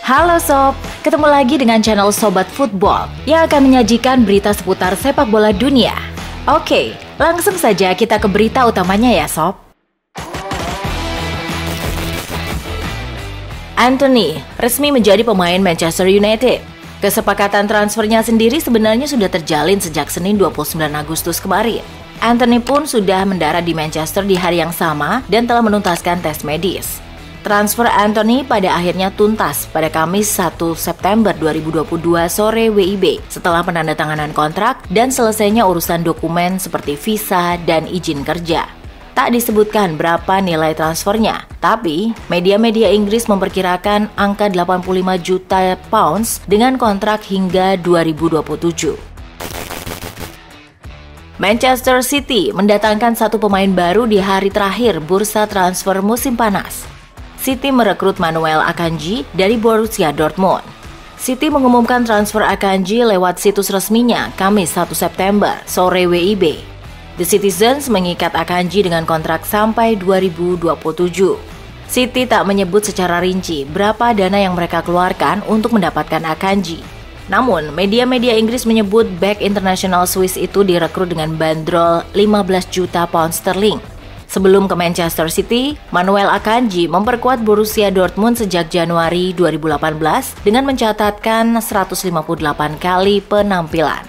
Halo Sob, ketemu lagi dengan channel Sobat Football yang akan menyajikan berita seputar sepak bola dunia. Oke, langsung saja kita ke berita utamanya ya Sob. Antony resmi menjadi pemain Manchester United. Kesepakatan transfernya sendiri sebenarnya sudah terjalin sejak Senin 29 Agustus kemarin. Antony pun sudah mendarat di Manchester di hari yang sama dan telah menuntaskan tes medis. Transfer Antony pada akhirnya tuntas pada Kamis 1 September 2022 sore WIB setelah penandatanganan kontrak dan selesainya urusan dokumen seperti visa dan izin kerja. Tak disebutkan berapa nilai transfernya, tapi media-media Inggris memperkirakan angka 85 juta pounds dengan kontrak hingga 2027. Manchester City mendatangkan satu pemain baru di hari terakhir bursa transfer musim panas. City merekrut Manuel Akanji dari Borussia Dortmund. City mengumumkan transfer Akanji lewat situs resminya Kamis 1 September sore WIB. The Citizens mengikat Akanji dengan kontrak sampai 2027. City tak menyebut secara rinci berapa dana yang mereka keluarkan untuk mendapatkan Akanji. Namun, media-media Inggris menyebut bek internasional Swiss itu direkrut dengan bandrol 15 juta pound sterling. Sebelum ke Manchester City, Manuel Akanji memperkuat Borussia Dortmund sejak Januari 2018 dengan mencatatkan 158 kali penampilan.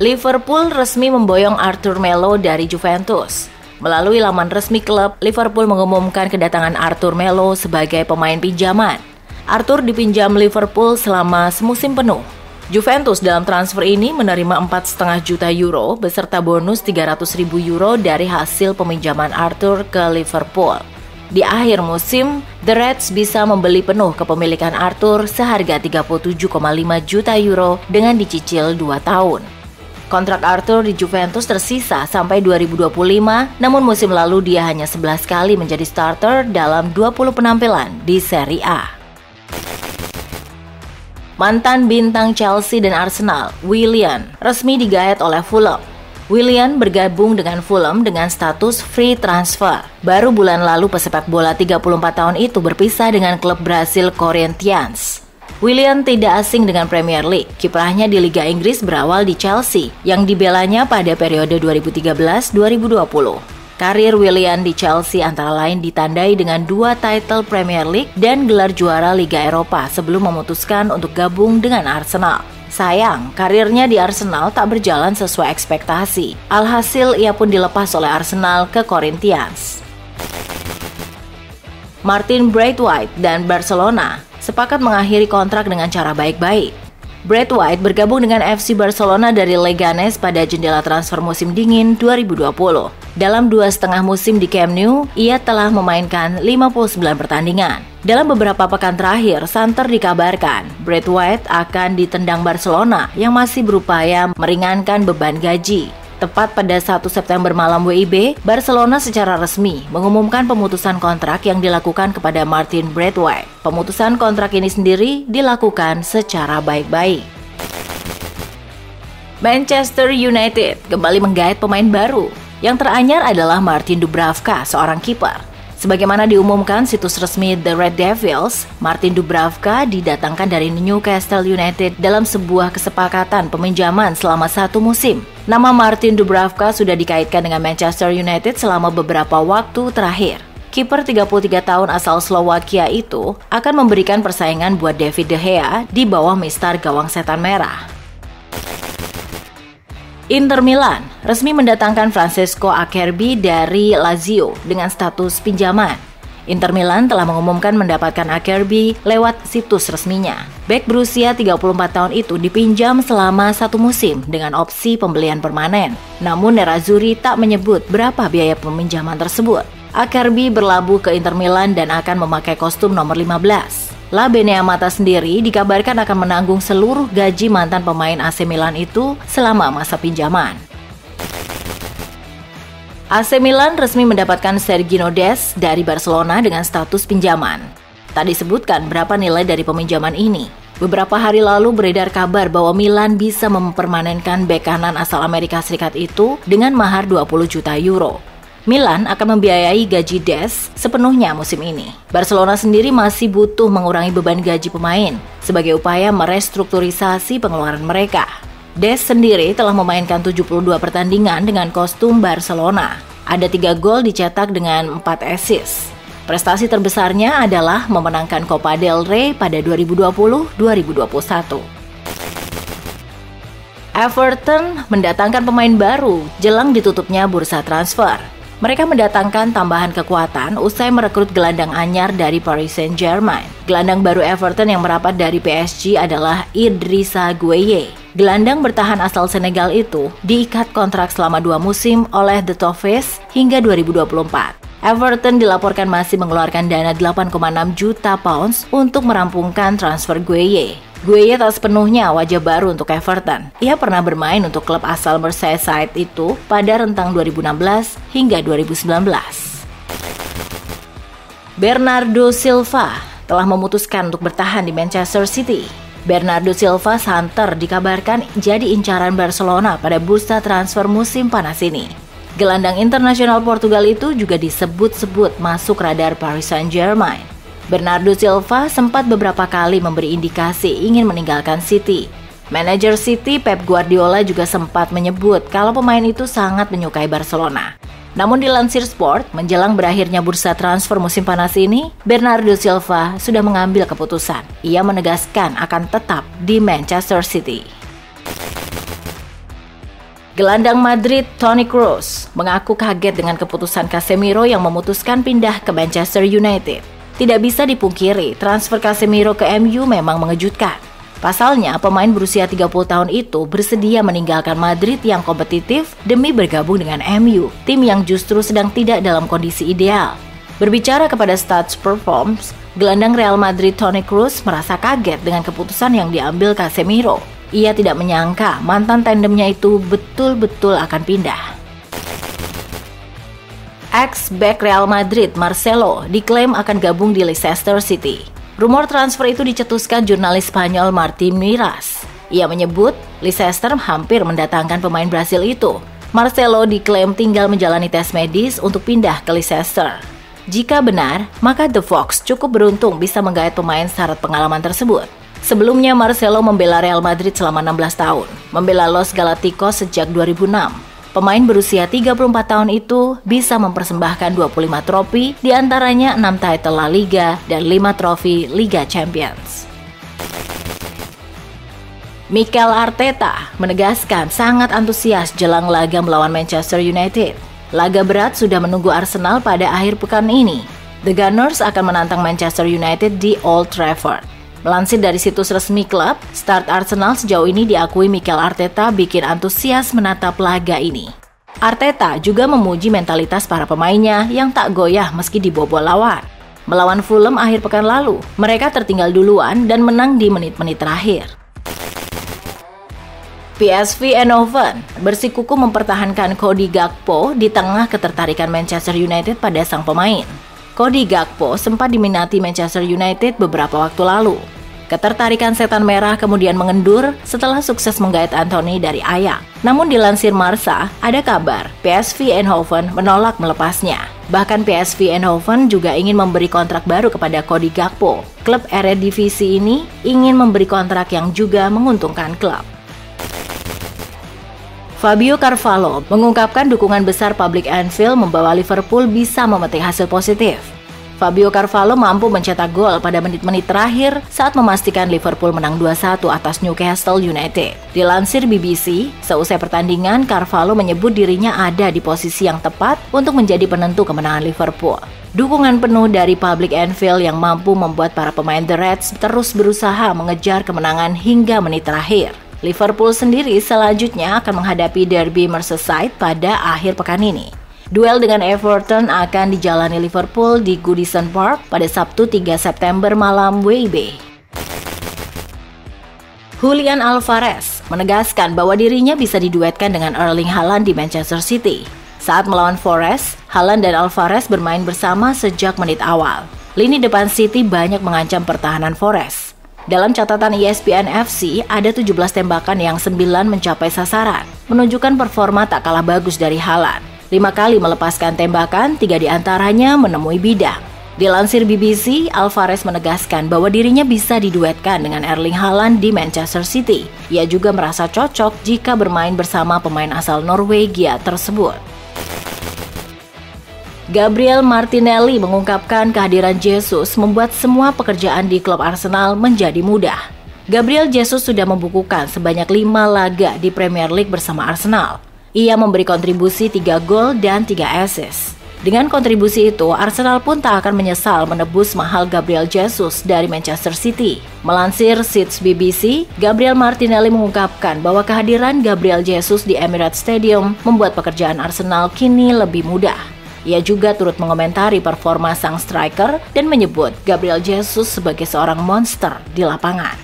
Liverpool resmi memboyong Arthur Melo dari Juventus. Melalui laman resmi klub, Liverpool mengumumkan kedatangan Arthur Melo sebagai pemain pinjaman. Arthur dipinjam Liverpool selama semusim penuh. Juventus dalam transfer ini menerima 4,5 juta euro beserta bonus 300.000 euro dari hasil peminjaman Arthur ke Liverpool. Di akhir musim, The Reds bisa membeli penuh kepemilikan Arthur seharga 37,5 juta euro dengan dicicil 2 tahun. Kontrak Arthur di Juventus tersisa sampai 2025, namun musim lalu dia hanya 11 kali menjadi starter dalam 20 penampilan di Serie A. Mantan bintang Chelsea dan Arsenal, Willian, resmi digayat oleh Fulham. Willian bergabung dengan Fulham dengan status free transfer. Baru bulan lalu pesepak bola 34 tahun itu berpisah dengan klub Brasil Corinthians. Willian tidak asing dengan Premier League. Kiprahnya di Liga Inggris berawal di Chelsea, yang dibelanya pada periode 2013-2020. Karir Willian di Chelsea antara lain ditandai dengan 2 title Premier League dan gelar juara Liga Eropa sebelum memutuskan untuk gabung dengan Arsenal. Sayang, karirnya di Arsenal tak berjalan sesuai ekspektasi. Alhasil, ia pun dilepas oleh Arsenal ke Corinthians. Martin Braithwaite dan Barcelona sepakat mengakhiri kontrak dengan cara baik-baik. Braithwaite bergabung dengan FC Barcelona dari Leganes pada jendela transfer musim dingin 2020. Dalam 2,5 musim di Camp Nou, ia telah memainkan 59 pertandingan. Dalam beberapa pekan terakhir, santer dikabarkan Braithwaite akan ditendang Barcelona yang masih berupaya meringankan beban gaji. Tepat pada 1 September malam WIB, Barcelona secara resmi mengumumkan pemutusan kontrak yang dilakukan kepada Martin Braithwaite. Pemutusan kontrak ini sendiri dilakukan secara baik-baik. Manchester United kembali menggait pemain baru. Yang teranyar adalah Martin Dubravka, seorang kiper. Sebagaimana diumumkan situs resmi The Red Devils, Martin Dubravka didatangkan dari Newcastle United dalam sebuah kesepakatan peminjaman selama 1 musim. Nama Martin Dubravka sudah dikaitkan dengan Manchester United selama beberapa waktu terakhir. Kiper 33 tahun asal Slovakia itu akan memberikan persaingan buat David De Gea di bawah mistar gawang setan merah. Inter Milan resmi mendatangkan Francesco Acerbi dari Lazio dengan status pinjaman. Inter Milan telah mengumumkan mendapatkan Acerbi lewat situs resminya. Bek berusia 34 tahun itu dipinjam selama 1 musim dengan opsi pembelian permanen. Namun Nerazzurri tak menyebut berapa biaya peminjaman tersebut. Acerbi berlabuh ke Inter Milan dan akan memakai kostum nomor 15. La Beneamata sendiri dikabarkan akan menanggung seluruh gaji mantan pemain AC Milan itu selama masa pinjaman. AC Milan resmi mendapatkan Sergiño Dest dari Barcelona dengan status pinjaman. Tak disebutkan berapa nilai dari peminjaman ini. Beberapa hari lalu beredar kabar bahwa Milan bisa mempermanenkan bek kanan asal Amerika Serikat itu dengan mahar 20 juta euro. Milan akan membiayai gaji Des sepenuhnya musim ini. Barcelona sendiri masih butuh mengurangi beban gaji pemain sebagai upaya merestrukturisasi pengeluaran mereka. Des sendiri telah memainkan 72 pertandingan dengan kostum Barcelona. Ada 3 gol dicetak dengan 4 assist. Prestasi terbesarnya adalah memenangkan Copa del Rey pada 2020-2021. Everton mendatangkan pemain baru jelang ditutupnya bursa transfer. Mereka mendatangkan tambahan kekuatan usai merekrut gelandang anyar dari Paris Saint-Germain. Gelandang baru Everton yang merapat dari PSG adalah Idrissa Gueye. Gelandang bertahan asal Senegal itu diikat kontrak selama 2 musim oleh The Toffees hingga 2024. Everton dilaporkan masih mengeluarkan dana 8,6 juta pounds untuk merampungkan transfer Gueye. Gueye tak sepenuhnya wajah baru untuk Everton. Ia pernah bermain untuk klub asal Merseyside itu pada rentang 2016 hingga 2019. Bernardo Silva telah memutuskan untuk bertahan di Manchester City. Bernardo Silva santer dikabarkan jadi incaran Barcelona pada bursa transfer musim panas ini. Gelandang internasional Portugal itu juga disebut-sebut masuk radar Paris Saint-Germain. Bernardo Silva sempat beberapa kali memberi indikasi ingin meninggalkan City. Manajer City Pep Guardiola juga sempat menyebut kalau pemain itu sangat menyukai Barcelona. Namun dilansir Sport, menjelang berakhirnya bursa transfer musim panas ini, Bernardo Silva sudah mengambil keputusan. Ia menegaskan akan tetap di Manchester City. Gelandang Madrid Toni Kroos mengaku kaget dengan keputusan Casemiro yang memutuskan pindah ke Manchester United. Tidak bisa dipungkiri, transfer Casemiro ke MU memang mengejutkan. Pasalnya, pemain berusia 30 tahun itu bersedia meninggalkan Madrid yang kompetitif demi bergabung dengan MU, tim yang justru sedang tidak dalam kondisi ideal. Berbicara kepada Stats Performs, gelandang Real Madrid Toni Kroos merasa kaget dengan keputusan yang diambil Casemiro. Ia tidak menyangka mantan tandemnya itu betul-betul akan pindah. Ex-back Real Madrid Marcelo diklaim akan gabung di Leicester City. Rumor transfer itu dicetuskan jurnalis Spanyol Martin Miras. Ia menyebut Leicester hampir mendatangkan pemain Brasil itu. Marcelo diklaim tinggal menjalani tes medis untuk pindah ke Leicester. Jika benar, maka The Fox cukup beruntung bisa menggait pemain syarat pengalaman tersebut. Sebelumnya Marcelo membela Real Madrid selama 16 tahun, membela Los Galacticos sejak 2006. Pemain berusia 34 tahun itu bisa mempersembahkan 25 trofi, diantaranya 6 title La Liga dan 5 trofi Liga Champions. Mikel Arteta menegaskan sangat antusias jelang laga melawan Manchester United. Laga berat sudah menunggu Arsenal pada akhir pekan ini. The Gunners akan menantang Manchester United di Old Trafford. Melansir dari situs resmi klub, start Arsenal sejauh ini diakui Mikel Arteta bikin antusias menatap laga ini. Arteta juga memuji mentalitas para pemainnya yang tak goyah meski dibobol lawan. Melawan Fulham akhir pekan lalu, mereka tertinggal duluan dan menang di menit-menit terakhir. PSV Eindhoven bersikukuh mempertahankan Cody Gakpo di tengah ketertarikan Manchester United pada sang pemain. Cody Gakpo sempat diminati Manchester United beberapa waktu lalu. Ketertarikan setan merah kemudian mengendur setelah sukses menggait Anthony dari Ajax. Namun dilansir Marca, ada kabar PSV Eindhoven menolak melepasnya. Bahkan PSV Eindhoven juga ingin memberi kontrak baru kepada Cody Gakpo. Klub Eredivisie ini ingin memberi kontrak yang juga menguntungkan klub. Fabio Carvalho mengungkapkan dukungan besar publik Anfield membawa Liverpool bisa memetik hasil positif. Fabio Carvalho mampu mencetak gol pada menit-menit terakhir saat memastikan Liverpool menang 2-1 atas Newcastle United. Dilansir BBC, seusai pertandingan, Carvalho menyebut dirinya ada di posisi yang tepat untuk menjadi penentu kemenangan Liverpool. Dukungan penuh dari publik Anfield yang mampu membuat para pemain The Reds terus berusaha mengejar kemenangan hingga menit terakhir. Liverpool sendiri selanjutnya akan menghadapi derby Merseyside pada akhir pekan ini. Duel dengan Everton akan dijalani Liverpool di Goodison Park pada Sabtu 3 September malam WIB. Julian Alvarez menegaskan bahwa dirinya bisa diduetkan dengan Erling Haaland di Manchester City. Saat melawan Forest, Haaland dan Alvarez bermain bersama sejak menit awal. Lini depan City banyak mengancam pertahanan Forest. Dalam catatan ESPN FC, ada 17 tembakan yang 9 mencapai sasaran, menunjukkan performa tak kalah bagus dari Haaland. 5 kali melepaskan tembakan, 3 diantaranya menemui bidang. Dilansir BBC, Alvarez menegaskan bahwa dirinya bisa diduetkan dengan Erling Haaland di Manchester City. Ia juga merasa cocok jika bermain bersama pemain asal Norwegia tersebut. Gabriel Martinelli mengungkapkan kehadiran Jesus membuat semua pekerjaan di klub Arsenal menjadi mudah. Gabriel Jesus sudah membukukan sebanyak 5 laga di Premier League bersama Arsenal. Ia memberi kontribusi 3 gol dan 3 assist. Dengan kontribusi itu, Arsenal pun tak akan menyesal menebus mahal Gabriel Jesus dari Manchester City. Melansir Seeds BBC, Gabriel Martinelli mengungkapkan bahwa kehadiran Gabriel Jesus di Emirates Stadium membuat pekerjaan Arsenal kini lebih mudah. Ia juga turut mengomentari performa sang striker dan menyebut Gabriel Jesus sebagai seorang monster di lapangan.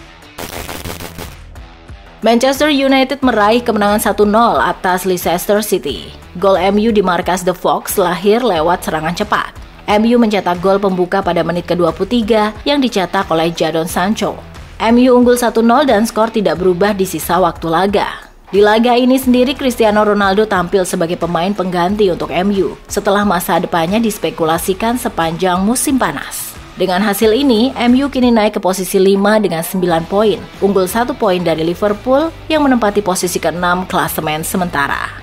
Manchester United meraih kemenangan 1-0 atas Leicester City. Gol MU di markas The Fox lahir lewat serangan cepat. MU mencetak gol pembuka pada menit ke-23 yang dicetak oleh Jadon Sancho. MU unggul 1-0 dan skor tidak berubah di sisa waktu laga. Di laga ini sendiri, Cristiano Ronaldo tampil sebagai pemain pengganti untuk MU setelah masa depannya dispekulasikan sepanjang musim panas. Dengan hasil ini, MU kini naik ke posisi 5 dengan 9 poin, unggul 1 poin dari Liverpool yang menempati posisi ke-6 klasemen sementara.